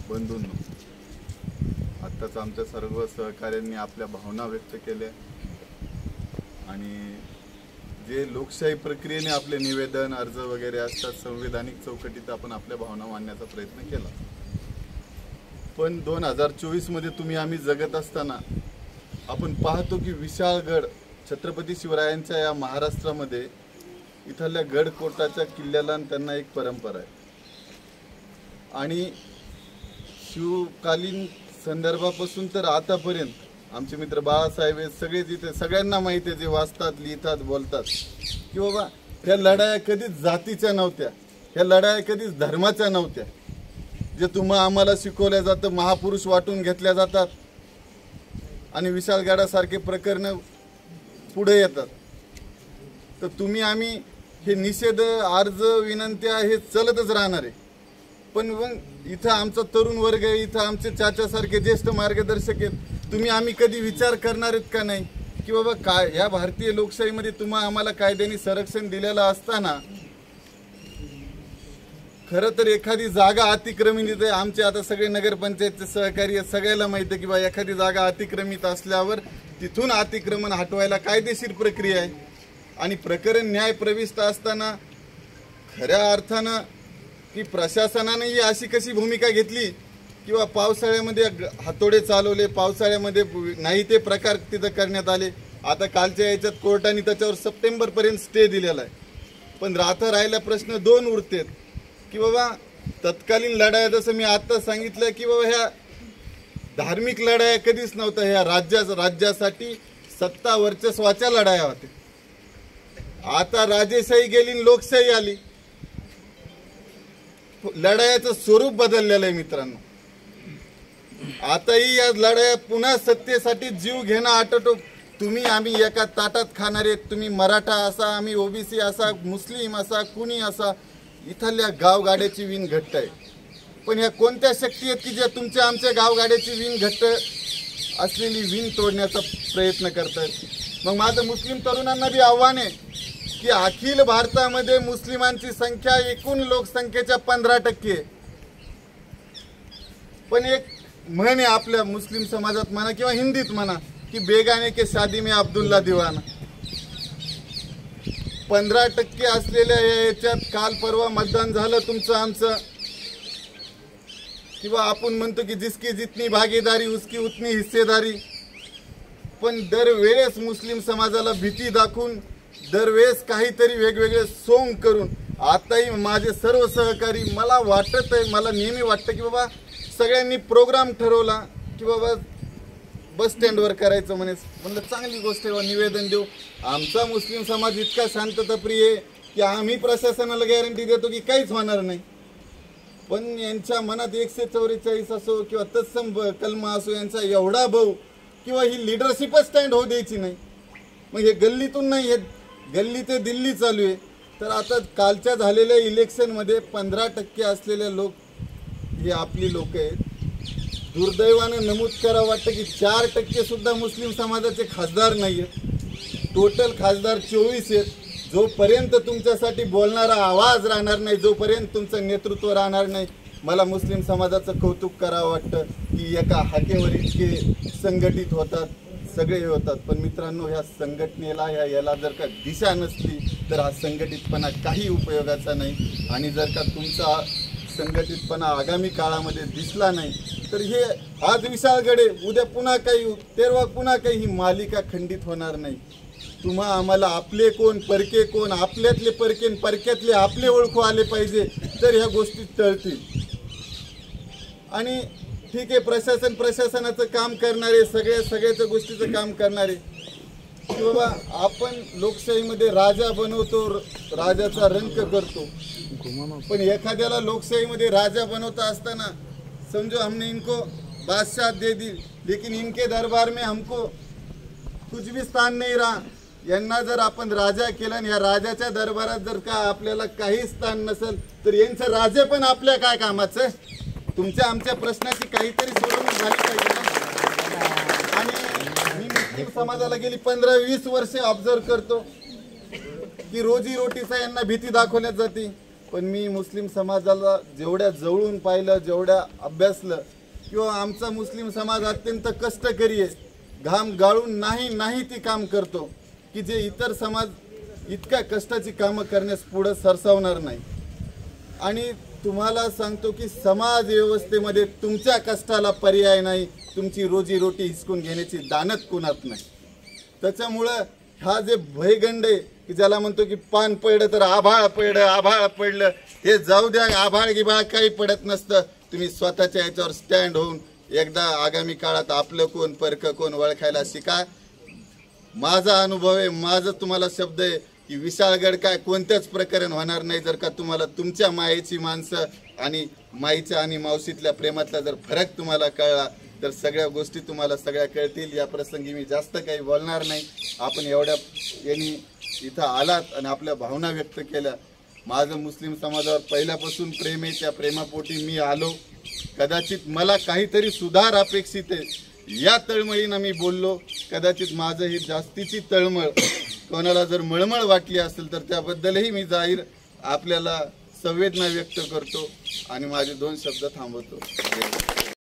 बंधूंनो, आत्ताच आमच्या सर्व सहकाऱ्यांनी आपल्या भावना व्यक्त केल्या आणि जे लोकशाही प्रक्रियेने आपले निवेदन अर्ज वगैरे असतात संवैधानिक चौकटीत आपण आपल्या भावना मांडण्याचा प्रयत्न केला। पण 2024 मध्ये तुम्ही आम्ही जगत असताना आपण पाहतो की विशाळगड छत्रपती शिवरायांच्या या महाराष्ट्रामध्ये इथल्या गडकोटाच्या किल्ल्याला त्यांना एक परंपरा आहे आणि शिवकालीन संदर्भापासून तर आतापर्यंत आमचे मित्र बाळासाहेब सगळे जिथे सगळ्यांना माहिती आहे, जे वाचतात लिहितात बोलतात की बाबा ह्या लढाया कधीच जातीच्या नव्हत्या, ह्या लढाया कधीच धर्माच्या नव्हत्या। जे तुम्हा आम्हाला शिकवल्या जातं महापुरुष वाटून घेतल्या जातात आणि विशाळगडासारखे प्रकरण पुढे येतात, तर तुम्ही आम्ही हे निषेध अर्ज विनंत्या हे चलतच राहणार आहे। पण मग इथं आमचा तरुण वर्ग आहे, इथं आमचे चाचासारखे ज्येष्ठ मार्गदर्शक आहेत, तुम्ही आम्ही कधी विचार करणार आहेत का नाही की बाबा काय या भारतीय लोकशाहीमध्ये तुम्हा आम्हाला कायद्याने संरक्षण दिलेलं असताना खरं तर एखादी जागा अतिक्रमित आहे, आमचे आता सगळे नगरपंचायतचे सहकारी सगळ्याला माहिती आहे की बा एखादी जागा अतिक्रमित असल्यावर तिथून अतिक्रमण हटवायला कायदेशीर प्रक्रिया आहे आणि प्रकरण न्याय प्रविष्ट असताना खऱ्या अर्थानं की प्रशासनाने ही अशी कशी भूमिका घेतली किंवा पावसाळ्यामध्ये हातोडे चालवले, पावसाळ्यामध्ये नाही ते प्रकार तिथं करण्यात आले। आता कालच्या याच्यात कोर्टाने त्याच्यावर सप्टेंबरपर्यंत स्टे दिलेला आहे। पण राहिला प्रश्न दोन उरतेत की बाबा तत्कालीन लढाया जसं मी आता सांगितलं की बाबा ह्या धार्मिक लढाया कधीच नव्हत्या, ह्या राज्यासाठी सत्ता वर्चस्वाच्या लढाया होत्या। आता राजेशाही गेली लोकशाही आली, लढायाचं स्वरूप बदललेलं आहे मित्रांनो। आताही या लढाया पुन्हा सत्तेसाठी जीव घेणं आटोटोप तुम्ही आम्ही एका ताटात खाणारे, तुम्ही मराठा असा आम्ही ओबीसी असा मुस्लिम असा कुणी असा, इथल्या गावगाड्याची विण घट्ट आहे। पण ह्या कोणत्या शक्ती आहेत की ज्या तुमच्या आमच्या गावगाड्याची विण घट्ट असलेली विण तोडण्याचा प्रयत्न करतात। मग माझं मुस्लिम तरुणांना बी आव्हान आहे की अखिल भारतामध्ये मुस्लिमांची संख्या एकूण लोकसंख्येच्या 15% आहे, पण एक म्हण आहे आपल्या मुस्लिम समाजात म्हणा किंवा हिंदीत म्हणा की बेगाने के शादी में अब्दुल्ला दिवाना। 15% असलेल्या याच्यात काल परवा मतदान झालं तुमचं आमचं किंवा आपण म्हणतो की जिसकी जितनी भागीदारी उसकी उतनी हिस्सेदारी। पण दरवेळेस मुस्लिम समाजाला भीती दाखवून दरवेळेस काहीतरी वेगवेगळे सोंग करून आताही माझे सर्व सहकारी मला वाटत आहे, मला नेहमी वाटतं की बाबा सगळ्यांनी प्रोग्राम ठरवला की बाबा बस स्टँडवर करायचं म्हणलं चांगली गोष्ट आहे, निवेदन देऊ। आमचा मुस्लिम समाज इतका शांतताप्रिय आहे की आम्ही प्रशासनाला गॅरंटी देतो की काहीच होणार नाही, पण यांच्या मनात 144 असो किंवा तत्सम कलमा असो यांचा एवढा भाऊ किंवा ही लिडरशिपच स्टँड होऊ द्यायची नाही। मग हे गल्लीतून नाही, हे गल्ली ते दिल्ली चालू आहे। तर आता कालच्या झालेल्या इलेक्शनमध्ये 15% असलेले लोक हे आपली लोक आहेत। दुर्दैवानं नमूद करावं वाटतं की 4% सुद्धा मुस्लिम समाजाचे खासदार नाही आहेत, टोटल खासदार 24 आहेत। जोपर्यंत तुमच्यासाठी बोलणारा आवाज राहणार नाही, जोपर्यंत तुमचं नेतृत्व राहणार नाही, मला मुस्लिम समाजाचं कौतुक करावं वाटतं की एका हाकेवर इतके संघटित होतात, सगळे होतात। पण मित्रांनो ह्या संघटनेला याला जर का दिशा नसली तर हा संघटितपणा काही उपयोगाचा नाही आणि जर का तुमचा संघटितपणा आगामी काळामध्ये दिसला नाही तर हे आज विशाळगड आहे, उद्या पुन्हा काही तेरवा पुन्हा काही, ही मालिका खंडित होणार नाही। तुम्हा आम्हाला आपले कोण परके कोण, आपल्यातले परके परक्यातले आपले ओळखू आले पाहिजे तर ह्या गोष्टी टळतील। आणि ठीक आहे प्रशासनाचं काम करणारे सगळ्याच गोष्टीचं काम करणारे की बाबा आपण लोकशाहीमध्ये राजा बनवतो, राजाचा रंक करतो, पण एखाद्याला लोकशाहीमध्ये राजा बनवता असताना समझो हमने इनको बादशाह दे दी लेकिन इनके दरबार में हमको कुछ भी स्थान नहीं रहा। यांना जर आपण राजा केलं आणि या राजाच्या दरबारात जर का आपल्याला काही स्थान नसेल तर यांचं राजे पण आपल्या काय कामाचं? तुमच्या आमच्या प्रश्नाची काहीतरी सोडवणूक झाली पाहिजे। आणि मी मुस्लिम समाजाला गेली 15-20 वर्षे ऑब्झर्व करतो की रोजी रोटीचा यांना भीती दाखवण्यात जाते पण मी मुस्लिम समाजाला जेवढ्या जवळून पाहिलं, जेवढ्या अभ्यासलं, किंवा आमचा मुस्लिम समाज अत्यंत कष्टकरी आहे, घाम गाळून नाही ती काम करतो की जे इतर समाज इतक्या कष्टाची कामं करण्यास पुढे सरसावणार नाही। आणि तुम्हाला सांगतो की समाज व्यवस्थेमध्ये तुमच्या कष्टाला पर्याय नाही, तुमची रोजी रोटी हिसकून घेण्याची दानत कुणात नाही। त्याच्यामुळं हा जे भयगंड आहे की ज्याला म्हणतो की पान पडलं तर आभाळ पडलं, हे जाऊ द्या, आभाळ गिभाळ काही पडत नसतं। तुम्ही स्वतःच्या याच्यावर स्टँड होऊन एकदा आगामी काळात आपलं कोण परक कोण ओळखायला शिका। माझा अनुभव आहे, माझं तुम्हाला शब्द आहे की विशाळगड काय कोणत्याच प्रकरण होणार नाही जर का तुम्हाला तुमच्या मायेची माणसं आणि माईच्या आणि मावशीतल्या प्रेमातला जर फरक तुम्हाला कळला तर सगळ्या गोष्टी तुम्हाला सगळ्या कळतील। या प्रसंगी मी जास्त काही बोलणार नाही। आपण एवढ्या यांनी इथं आलात आणि आपल्या भावना व्यक्त केल्या। माझं मुस्लिम समाजावर पहिल्यापासून प्रेम आहे, त्या प्रेमापोटी मी आलो। कदाचित मला काहीतरी सुधार अपेक्षित आहे, या तळमळीनं मी बोललो। कदाचित माझं ही जास्तीची तळमळ कोणाला जर मळमळ वाटली असेल तर त्याबद्दलही मी जाहीर आपल्याला संवेदना व्यक्त करतो आणि माझे 2 शब्द थांबवतो।